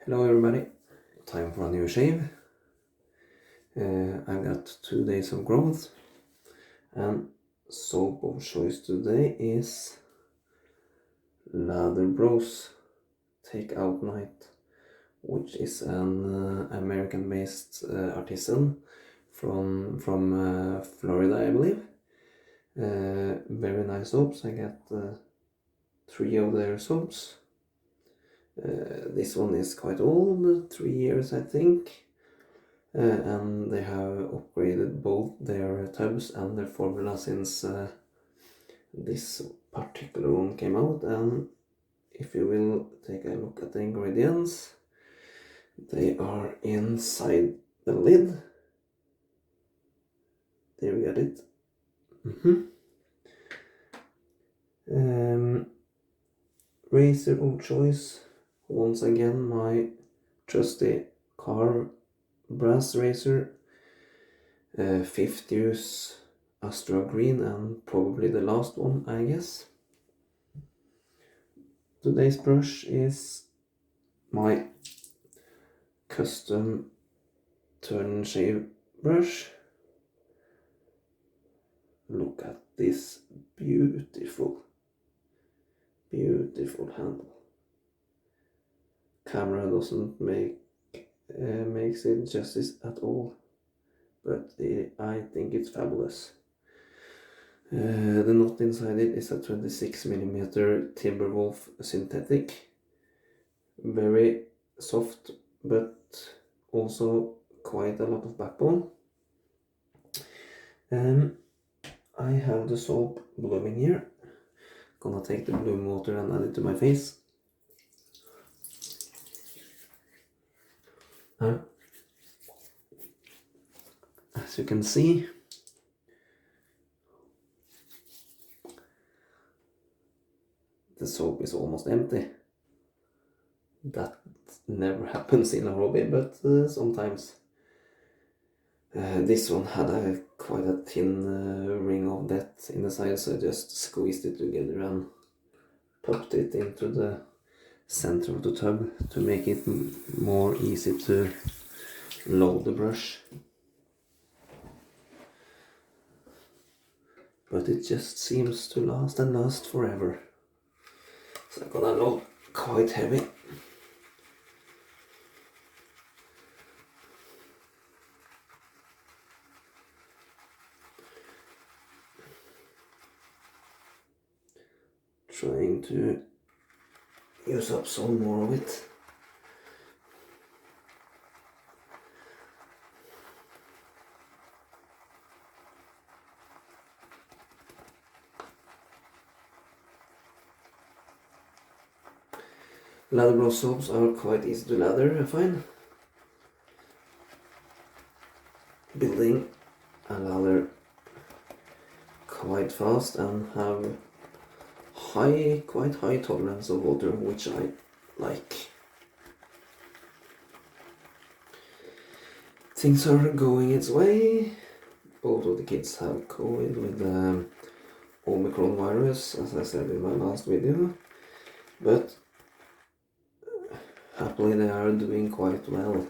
Hello everybody, time for a new shave. I got 2 days of growth and soap of choice today is Lather Bros Take Out Night, which is an American-based artisan from Florida, I believe. Very nice soaps. I got 3 of their soaps. This one is quite old, 3 years I think. And they have upgraded both their tubs and their formula since this particular one came out. And if you will take a look at the ingredients, they are inside the lid. There we got it. Razor of choice, once again my trusty Karve brass razor, 5th use Astra green, and probably the last one, I guess. Today's brush is my custom TurnNShave brush. Look at this beautiful handle. Camera doesn't makes it justice at all, but I think it's fabulous. The knot inside it is a 26mm timberwolf synthetic, very soft but also quite a lot of backbone. I have the soap blooming here. Gonna take the bloom water and add it to my face. As you can see, the soap is almost empty. That never happens in a hobby, but sometimes. This one had quite a thin ring of that in the side, so I just squeezed it together and popped it into the center of the tub to make it more easy to load the brush. But it just seems to last and last forever. So I'm gonna load quite heavy. Trying to use up some more of it. Lather Bros soaps are quite easy to lather, I find. Building a lather quite fast and have quite high tolerance of water, which I like. Things are going its way. Both of the kids have COVID with the Omicron virus, as I said in my last video, but happily they are doing quite well.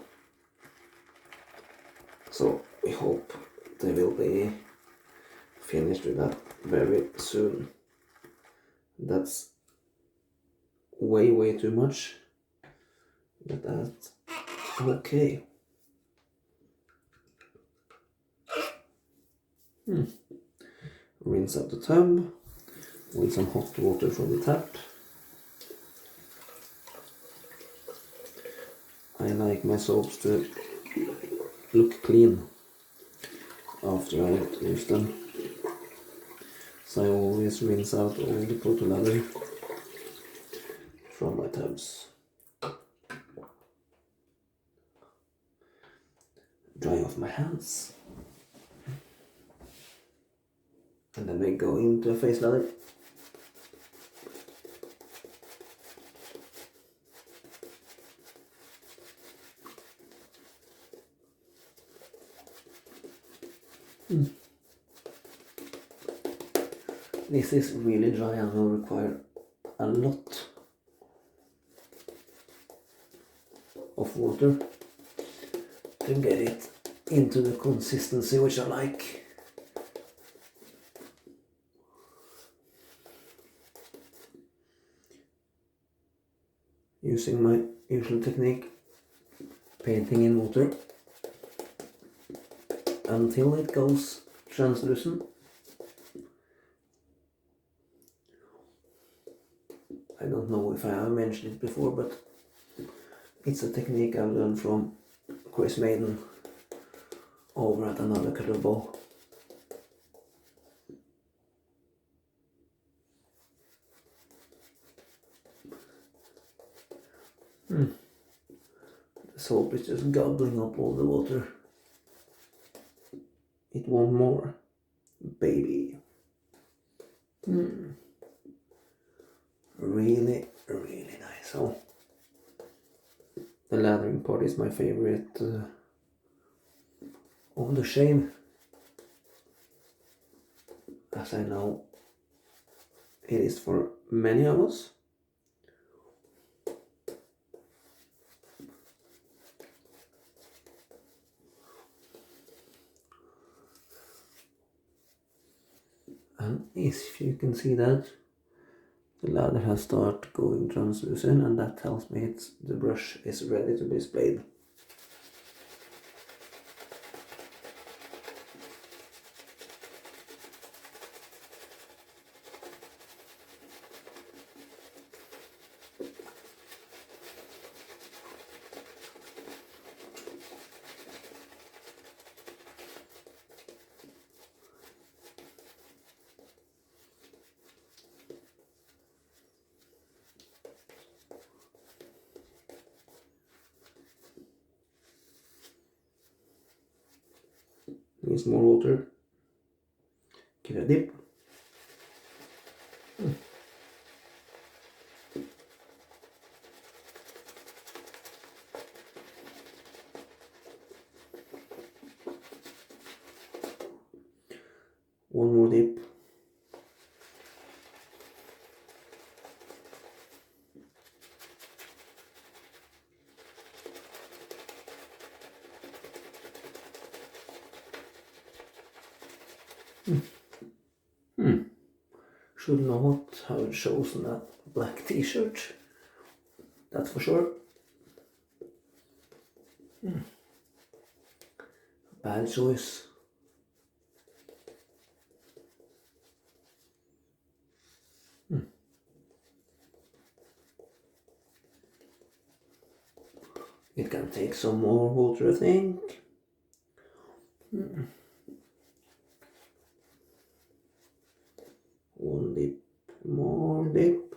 So we hope they will be finished with that very soon. That's way too much, but that's okay. Rinse out the tub with some hot water from the tap. I like my soaps to look clean after I use them, so I always rinse out all the proto lather from my tubs. Dry off my hands, and then we go into a face lather. This is really dry and will require a lot of water to get it into the consistency which I like. Using my usual technique, painting in water until it goes translucent. I don't know if I have mentioned it before, but it's a technique I've learned from Chris Maiden over at another color bowl. The soap is just gobbling up all the water. It want more, baby. Really, really nice. So the lathering part is my favorite of the shave, as I know it is for many of us. And if you can see that, the lather has started going translucent, and that tells me the brush is ready to be splayed. Needs more water. Give it a dip. One more dip. Should not have chosen that black t-shirt, that's for sure. Bad choice. It can take some more water, I think. One dip, more dip.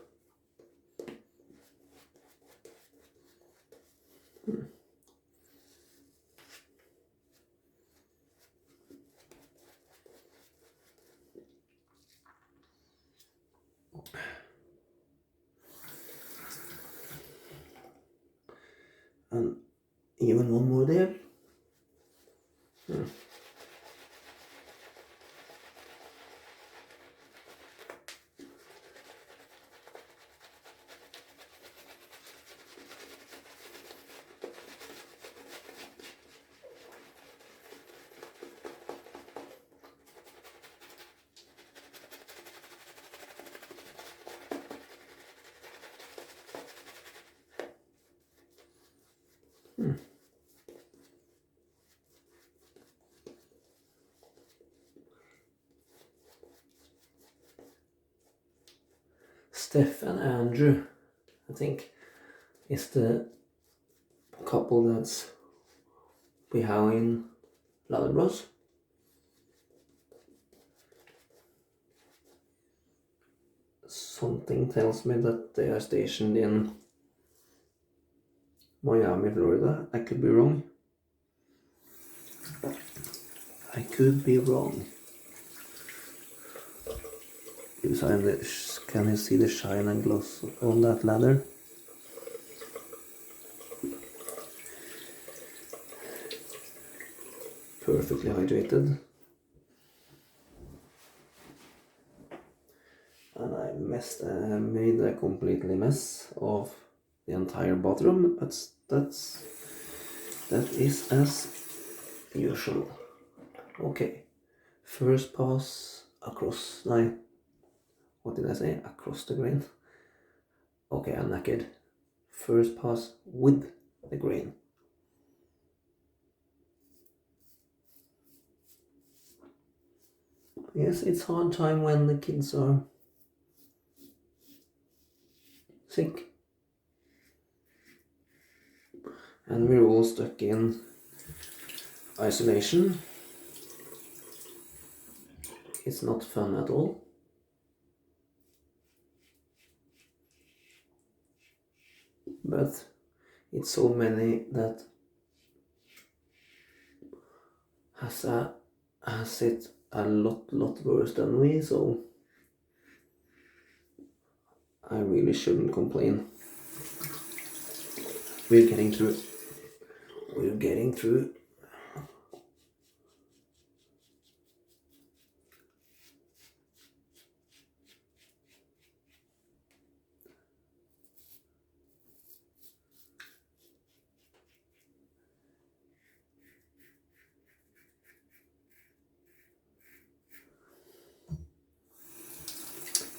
And even one more dip. Steph and Andrew, I think, is the couple that's behind Lather Bros. Something tells me that they are stationed in Miami, Florida. I could be wrong. I could be wrong. Can you see the shine and gloss on that lather? Perfectly hydrated. And I made a completely mess of the entire bathroom, but that is as usual. Okay, first pass across, what did I say? Across the grain. Okay, I'm naked. First pass with the grain. Yes, it's hard time when the kids are sick. And we're all stuck in isolation. It's not fun at all. But it's so many that has it a lot worse than we, so I really shouldn't complain. We're getting through. We're getting through.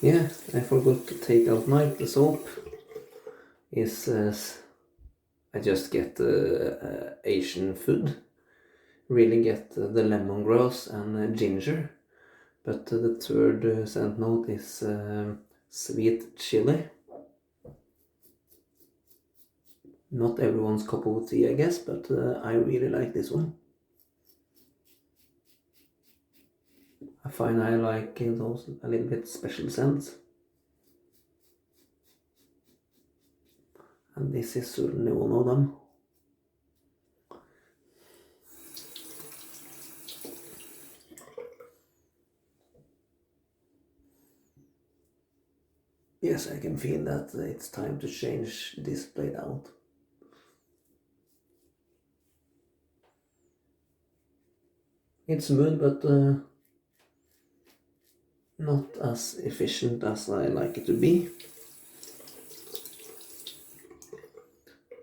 Yeah, I forgot to take out the soap. Is I just get Asian food. Really get the lemongrass and ginger. But the third scent note is sweet chili. Not everyone's cup of tea, I guess, but I really like this one. I find I like those a little bit special scents. And this is certainly one of them. Yes, I can feel that it's time to change this blade out. It's smooth, but not as efficient as I like it to be.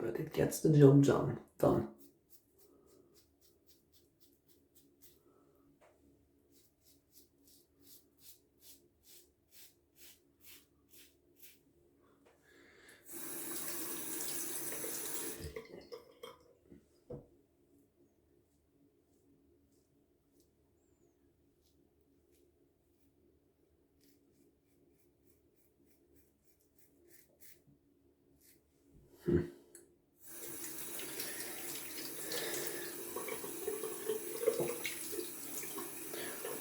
But it gets the job done.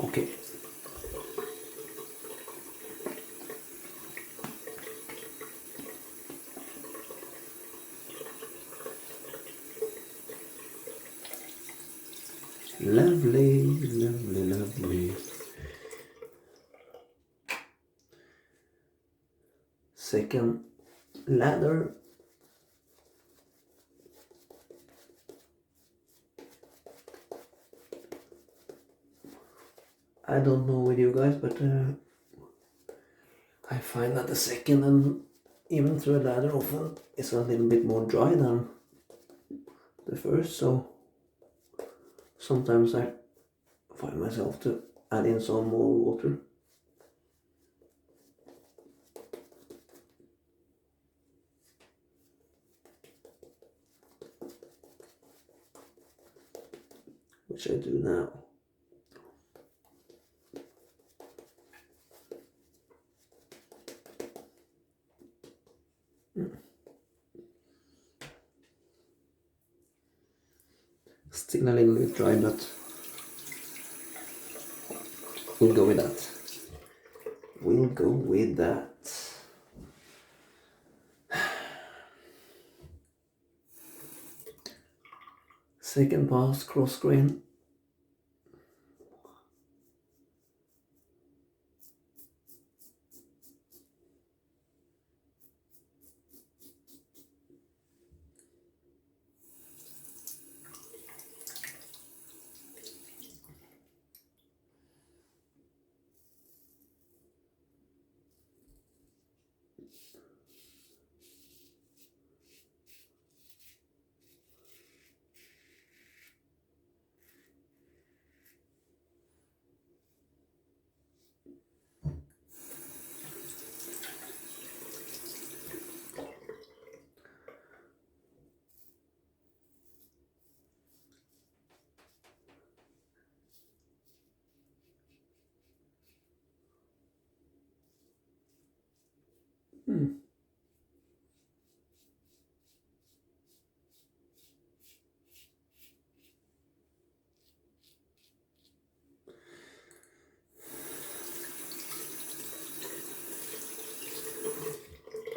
Okay. Lovely, lovely, lovely. Second lather. I don't know with you guys, but I find that the second and even third lather often is a little bit more dry than the first, so sometimes I find myself to add in some more water. Which I do now. Still a little bit dry, but we'll go with that. We'll go with that. Second pass, cross grain.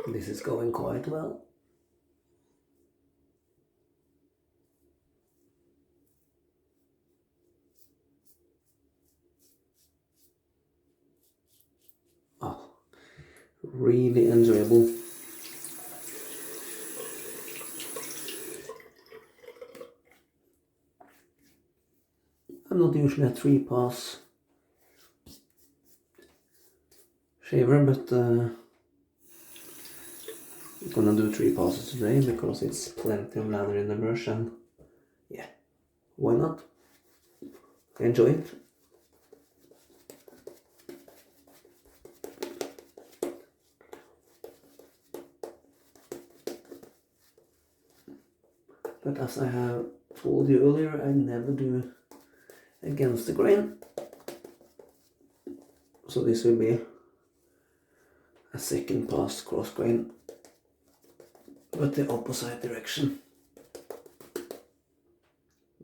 This is going quite well. Oh, really enjoyable. I'm not usually a 3-pass shaver, but I'm gonna do 3 passes today because it's plenty of lather in the brush, and yeah, why not? Enjoy it. But as I have told you earlier, I never do against the grain. So this will be a second pass cross grain, but the opposite direction.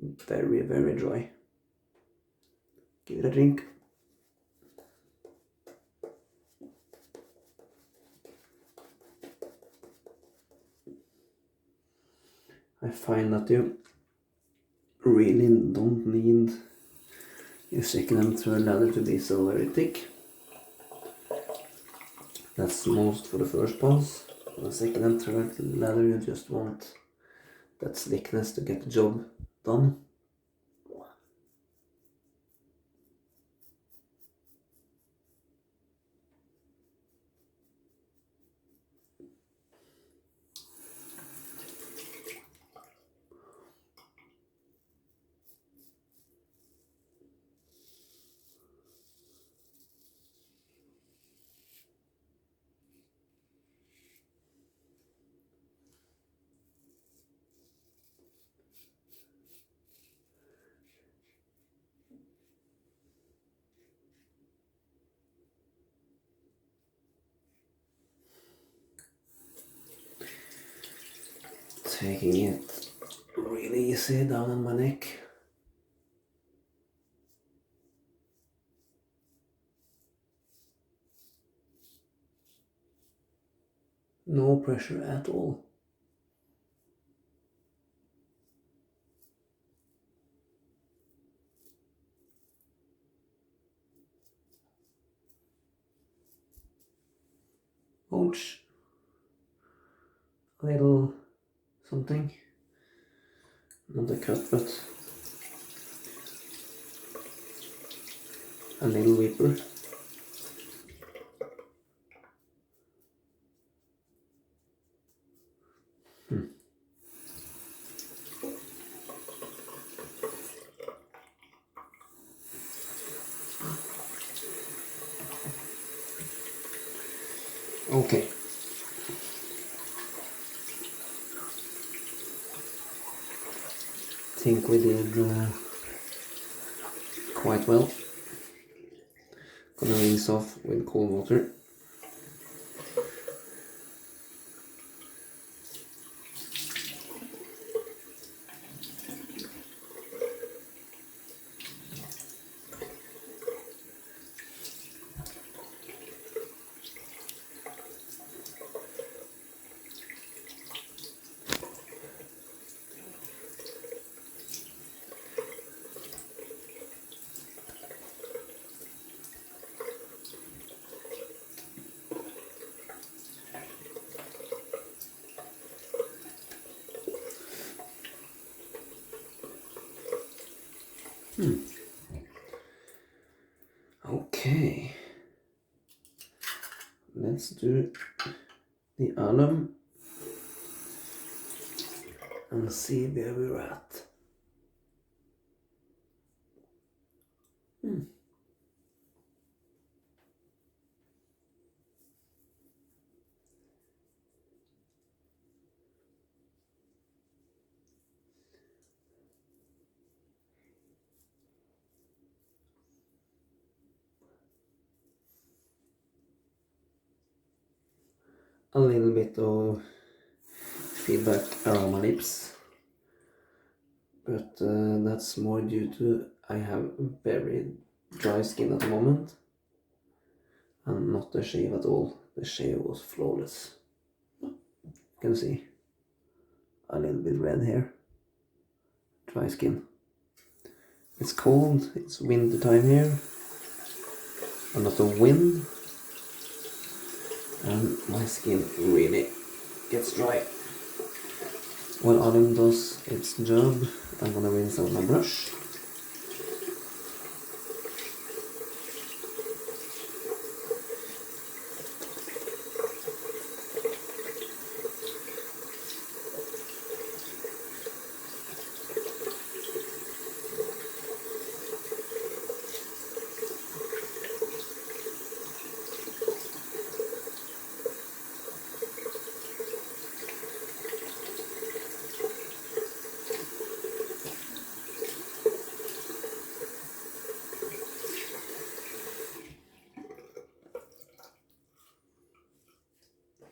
Very, very dry. Give it a drink. I find that you really don't need your second and third lather to be so very thick. That's most for the first pass. For the second and third lather you just want that slickness to get the job done. Taking it really easy down on my neck. No pressure at all. Ouch. A little something. Not a cut, but a little weeper. Okay. Think we did quite well. Gonna rinse off with cold water. Okay, let's do the alum and see where we're at. a little bit of feedback around my lips, but that's more due to I have very dry skin at the moment, and not the shave at all. The shave was flawless. You can see a little bit red here. Dry skin. It's cold, it's winter time here, a lot of wind, and my skin really gets dry. While Adam does its job, I'm gonna rinse out my brush.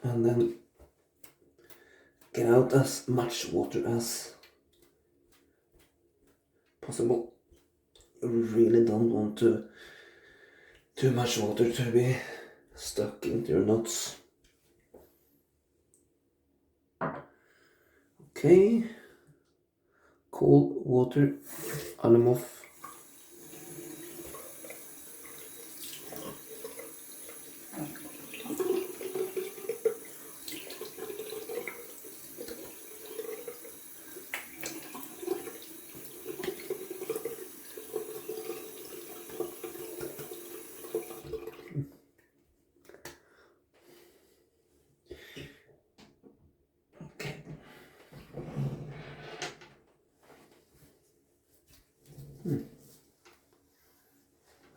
And then get out as much water as possible. You really don't want too much water to be stuck into your knots. Okay, cold water, alum off.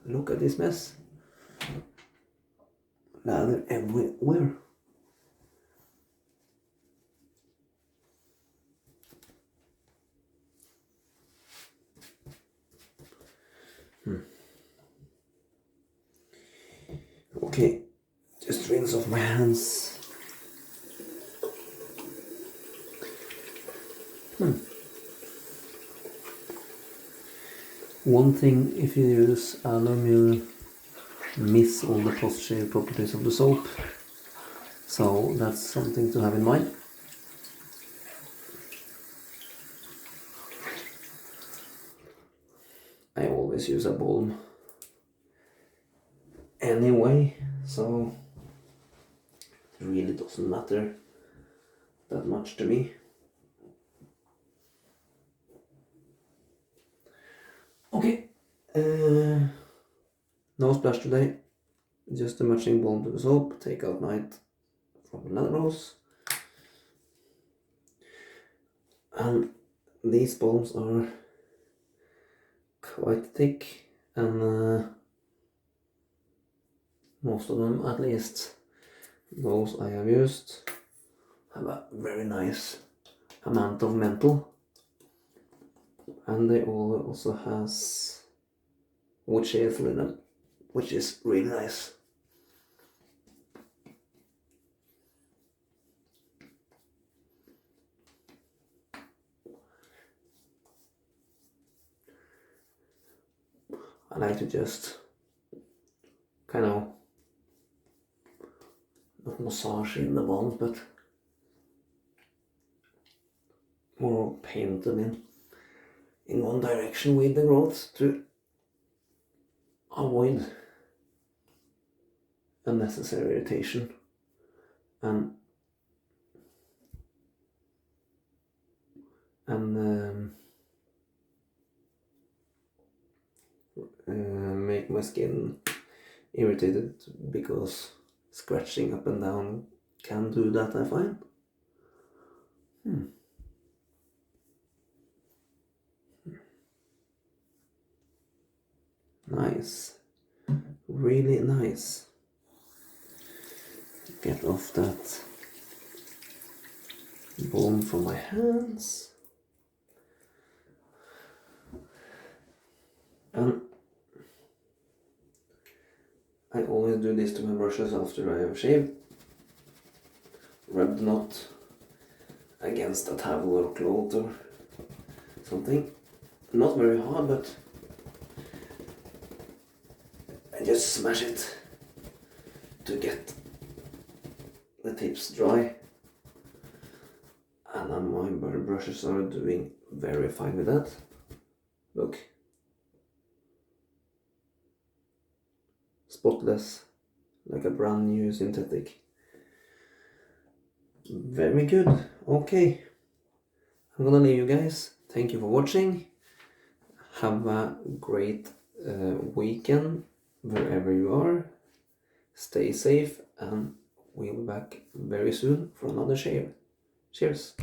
Look at this mess. Lather everywhere. Okay, just rinse off my hands. One thing, if you use alum, you miss all the post-shave properties of the soap. So that's something to have in mind. I always use a balm anyway, so it really doesn't matter that much to me. Okay, no splash today, just a matching balm to the soap, take out night from Lather Bros. And these balms are quite thick, and most of them, at least those I have used, have a very nice amount of menthol, and they all also has wood shave in them, which is really nice. I like to just kind of not massage in the balms, but more paint them in one direction with the growth to avoid unnecessary irritation and make my skin irritated, because scratching up and down can do that, I find. Nice, really nice. Get off that balm from my hands. And I always do this to my brushes after I have shaved. rub the knot against a towel or cloth or something. Not very hard, but I just smash it to get the tips dry. And my brushes are doing very fine with that. Look. Spotless, like a brand new synthetic. Very good. Okay, I'm gonna leave you guys. Thank you for watching. Have a great weekend wherever you are. Stay safe, and we'll be back very soon for another shave. Cheers.